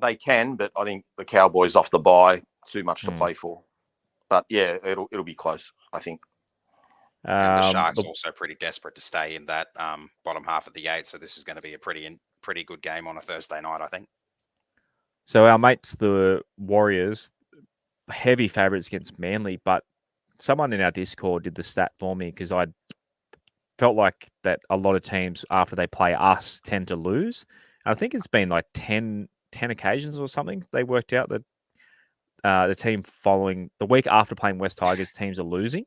They can, but I think the Cowboys off the bye, too much to play for. But yeah, it'll be close, I think. And the Sharks also pretty desperate to stay in that bottom half of the 8, so this is going to be a pretty good game on a Thursday night, I think. So our mates, the Warriors, heavy favourites against Manly, but someone in our Discord did the stat for me because I felt like that a lot of teams after they play us tend to lose. And I think it's been like 10 occasions or something. They worked out that the team following the week after playing West Tigers, teams are losing.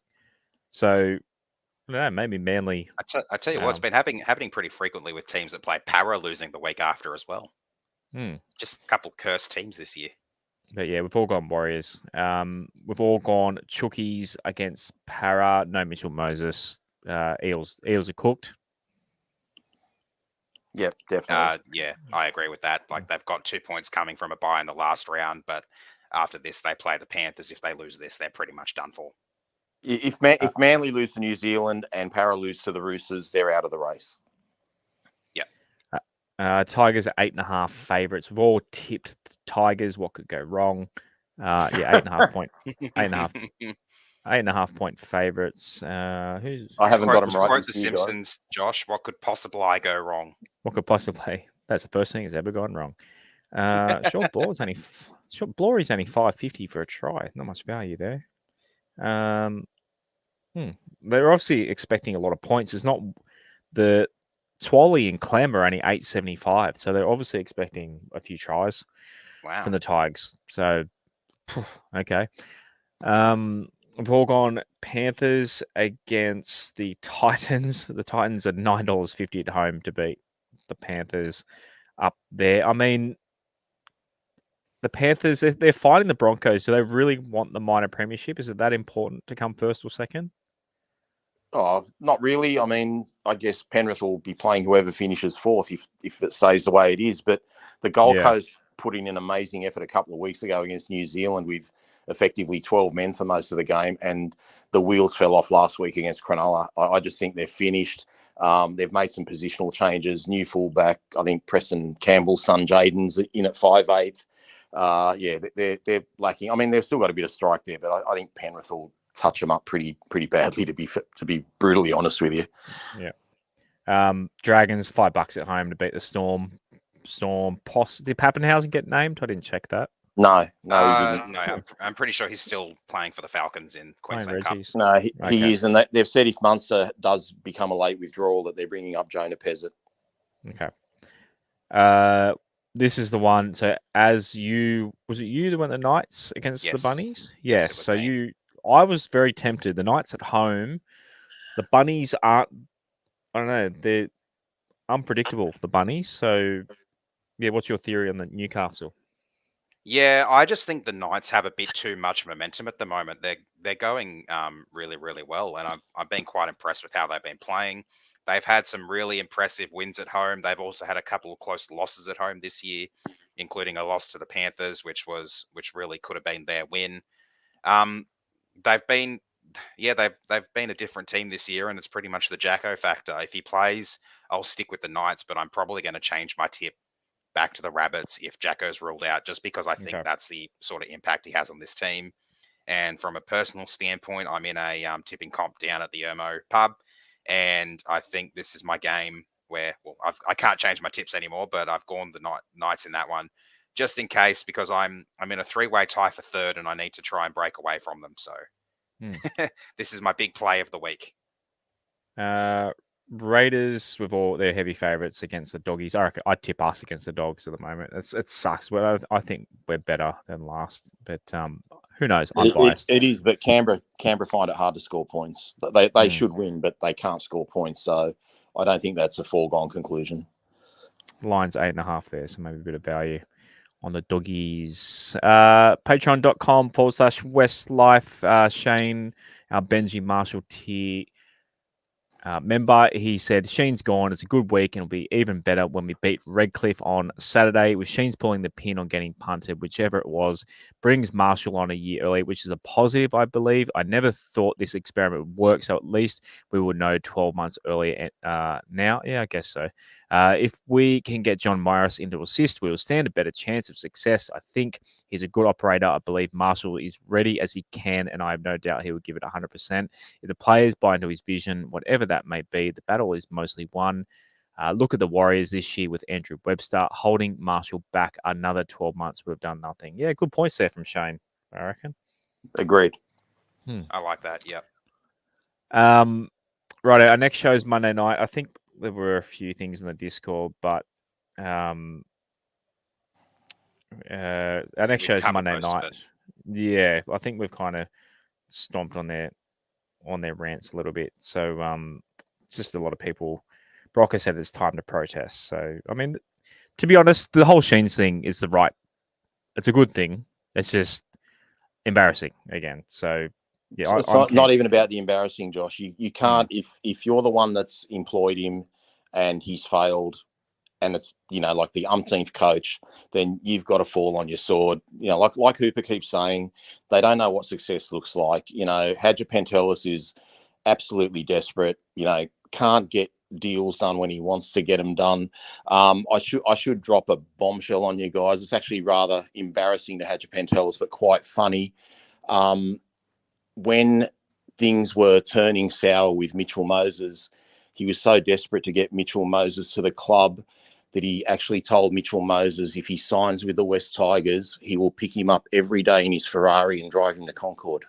So I don't know, maybe Manly. I tell you what, it's been happening pretty frequently with teams that play Para losing the week after as well. Just a couple cursed teams this year. But yeah, we've all gone Warriors. We've all gone Chookies against Para. No Mitchell Moses. Eels are cooked. Yep, definitely. Yeah, I agree with that. Like they've got 2 points coming from a bye in the last round, but after this, they play the Panthers. If they lose this, they're pretty much done for. If Manly lose to New Zealand and Para lose to the Roosters, they're out of the race. Yeah. Tigers are 8.5 favourites. We've all tipped Tigers. What could go wrong? 8.5 point. 8.5 point favourites. I haven't got them right. Quote The Simpsons, Josh. What could possibly go wrong? What could possibly? That's the first thing that's ever gone wrong. Short Blory's only $5.50 for a try. Not much value there. They're obviously expecting a lot of points. It's not the Swally and Clem are only $8.75, so they're obviously expecting a few tries from the Tigers. So, okay. We've all gone Panthers against the Titans. The Titans are $9.50 at home to beat the Panthers up there. I mean, the Panthers, they're fighting the Broncos. Do they really want the minor premiership? Is it that important to come first or second? Oh, not really. I mean, I guess Penrith will be playing whoever finishes fourth if it stays the way it is. But the Gold Coast put in an amazing effort a couple of weeks ago against New Zealand with effectively 12 men for most of the game, and the wheels fell off last week against Cronulla. I just think they're finished. They've made some positional changes. New fullback, I think Preston Campbell's son Jaden's in at 5'8". They're lacking. I mean, they've still got a bit of strike there, but I think Penrith will touch them up pretty badly, to be brutally honest with you. Yeah. Dragons $5 at home to beat the Storm. Did Pappenhausen get named? I didn't check that. No, he didn't. No, I'm pretty sure he's still playing for the Falcons in Queensland Cup. No, he is, and they've said if Munster does become a late withdrawal, that they're bringing up Jonah Pezzett. Okay. This is the one. So, was it you that went the Knights against the Bunnies? Yes. So I was very tempted. The Knights at home, the Bunnies aren't. I don't know. They're unpredictable. The Bunnies. So, yeah. What's your theory on the Newcastle? Yeah, I just think the Knights have a bit too much momentum at the moment. They're going really, really well, and I've been quite impressed with how they've been playing. They've had some really impressive wins at home. They've also had a couple of close losses at home this year, including a loss to the Panthers, which really could have been their win. They've been a different team this year, and it's pretty much the Jacko factor. If he plays, I'll stick with the Knights, but I'm probably going to change my tip back to the Rabbits if Jacko's ruled out, just because I think that's the sort of impact he has on this team. And from a personal standpoint, I'm in a tipping comp down at the Ermo pub, and I think this is my game where, I can't change my tips anymore, but I've gone the Knights in that one, just in case, because I'm in a 3-way tie for third, and I need to try and break away from them. So this is my big play of the week. Raiders with all their heavy favourites against the Doggies. I reckon I'd tip us against the Dogs at the moment. It sucks. Well, I think we're better than last, but Who knows? I'm biased. It is, but Canberra find it hard to score points. They should win, but they can't score points. So I don't think that's a foregone conclusion. Line's 8.5 there, so maybe a bit of value on the doggies. Patreon.com/WestsLife. Shane, our Benji Marshall tier member, he said, Sheen's gone. It's a good week and it'll be even better when we beat Redcliffe on Saturday. With Sheen's pulling the pin on getting punted, whichever it was, brings Marshall on a year early, which is a positive, I believe. I never thought this experiment would work, so at least we would know 12 months earlier now. Yeah, I guess so. If we can get John Morris into assist, we will stand a better chance of success. I think he's a good operator. I believe Marshall is ready as he can, and I have no doubt he will give it 100%. If the players buy into his vision, whatever that may be, the battle is mostly won. Look at the Warriors this year with Andrew Webster holding Marshall back another 12 months. We've done nothing. Yeah, good points there from Shane, I reckon. Agreed. I like that. Yeah. Right. Our next show is Monday night. I think there were a few things in the Discord, but our next show is Monday night. Yeah, I think we've kind of stomped on their rants a little bit. So just a lot of people. Brocker said it's time to protest. So I mean, to be honest, the whole Sheens thing is it's a good thing. It's just embarrassing again. So yeah, it's not even about the embarrassing, Josh. You can't if you're the one that's employed him and he's failed, and it's like the umpteenth coach, then you've got to fall on your sword. Like Hooper keeps saying, they don't know what success looks like. Hadja Pentelis is absolutely desperate. Can't get deals done when he wants to get them done. I should drop a bombshell on you guys. It's actually rather embarrassing to Hadja Pentelis, but quite funny. When things were turning sour with Mitchell Moses, he was so desperate to get Mitchell Moses to the club that he actually told Mitchell Moses if he signs with the West Tigers, he will pick him up every day in his Ferrari and drive him to Concord.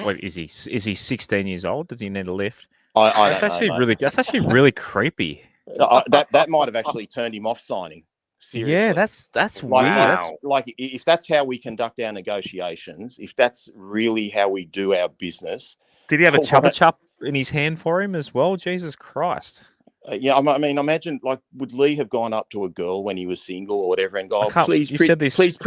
Wait, is he 16 years old? Does he need a lift? That's actually really creepy. That might have actually turned him off signing. Seriously. Yeah, that's weird. Wow. If that's how we conduct our negotiations, if that's really how we do our business. Did he have a chubba chup in his hand for him as well? Jesus Christ. Yeah, I mean, imagine, would Lee have ggone up to a girl when he was single or whatever and go, please, pretty, please,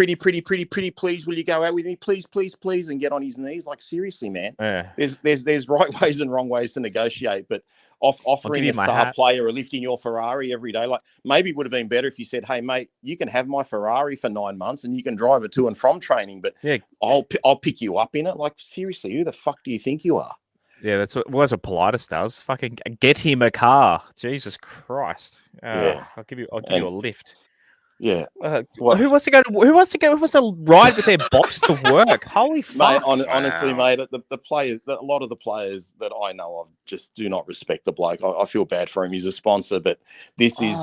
will you go out with me? Please, please, please, and get on his knees? Seriously, man. Yeah. There's right ways and wrong ways to negotiate, but offering a star player a lift in your Ferrari every day, maybe it would have been better if you said, hey, mate, you can have my Ferrari for 9 months and you can drive it to and from training, but yeah, I'll pick you up in it. Seriously, who the fuck do you think you are? Yeah, that's what Politis does. Fucking get him a car. Jesus Christ. Yeah. I'll give you a lift. Yeah. Who wants to ride with their box to work? Holy fuck. Mate, honestly, mate, the players, a lot of the players that I know of just do not respect the bloke. I feel bad for him. He's a sponsor, but this is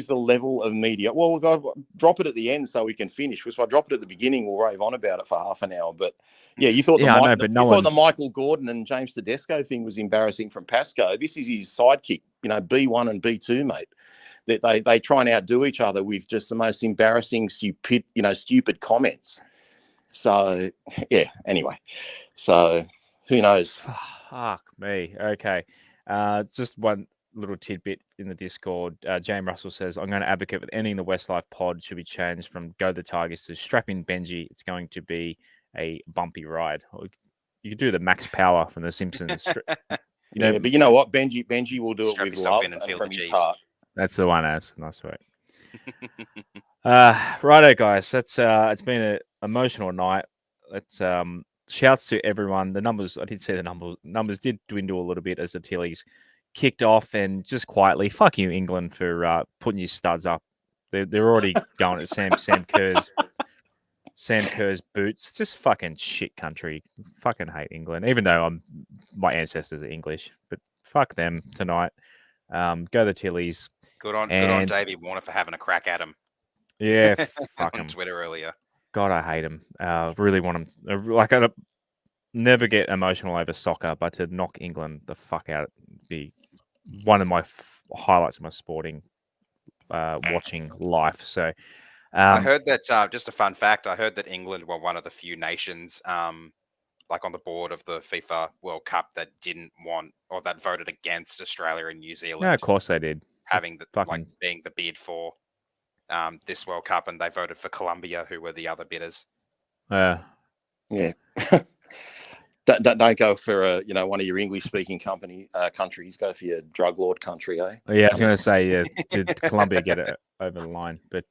the level of media. Well, we've got to drop it at the end so we can finish. Because if I drop it at the beginning, we'll rave on about it for half an hour. But yeah, you thought the Michael Gordon and James Tedesco thing was embarrassing from Pascoe. This is his sidekick, B1 and B2, mate. That they try and outdo each other with just the most embarrassing, stupid comments. So yeah. Anyway, so who knows? Fuck me. Okay, just one little tidbit in the Discord. James Russell says, I'm going to advocate with ending the WestsLife pod should be changed from Go the Tigers to Strap in Benji. It's going to be a bumpy ride. You could do the Max Power from The Simpsons. Yeah, but you know what? Benji will do it with love and from his heart. That's the one, as nice work. Righto, guys. That's it's been an emotional night. Let's shouts to everyone. The numbers, I did see the numbers did dwindle a little bit as the Tillies kicked off, and just quietly, fuck you, England, for putting your studs up. They're already going at Sam Kerr's boots. It's just fucking shit country. Fucking hate England, even though my ancestors are English, but fuck them tonight. Go the Tillies. Good on Davey Warner for having a crack at him. Yeah, fuck on him. Twitter earlier. God, I hate him. Really want him. I never get emotional over soccer, but to knock England the fuck out would be one of my highlights of my sporting watching life. So, I heard that, just a fun fact, I heard that England were one of the few nations like on the board of the FIFA World Cup that didn't want or that voted against Australia and New Zealand. No, of course they did. Having the being the bid for this World Cup, and they voted for Colombia, who were the other bidders. Yeah. Don't go for one of your English speaking countries. Go for your drug lord country, eh? Yeah, I was going to say, did Colombia get it over the line? But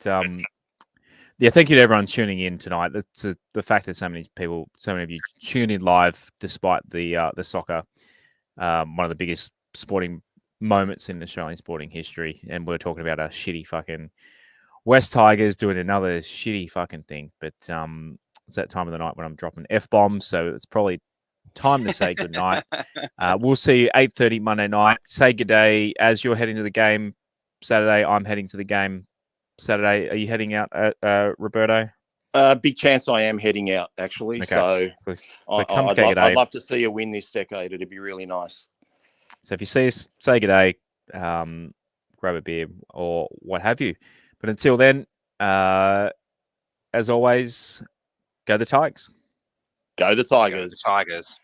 yeah, thank you to everyone tuning in tonight. The fact that so many of you tune in live despite the soccer, one of the biggest sporting moments in Australian sporting history, and we're talking about a shitty fucking West Tigers doing another shitty fucking thing. But it's that time of the night when I'm dropping F-bombs, so it's probably time to say goodnight. We'll see you 8:30 Monday night. Say good day as you're heading to the game Saturday. I'm heading to the game Saturday. Are you heading out, Roberto? Big chance I am heading out, actually. Okay. So, I'd love to see a win this decade. It'd be really nice. So if you see us, say good day, grab a beer or what have you. But until then, as always, go the Tigers. Go the Tigers. Go the Tigers.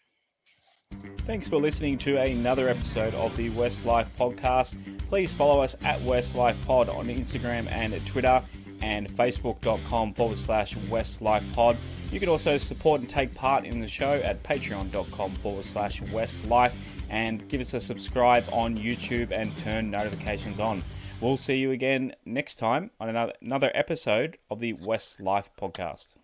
Thanks for listening to another episode of the WestsLife Podcast. Please follow us at WestsLife Pod on Instagram and Twitter and facebook.com/WestsLife Pod. You can also support and take part in the show at patreon.com/WestsLife and give us a subscribe on YouTube and turn notifications on. We'll see you again next time on another episode of the WestsLife Podcast.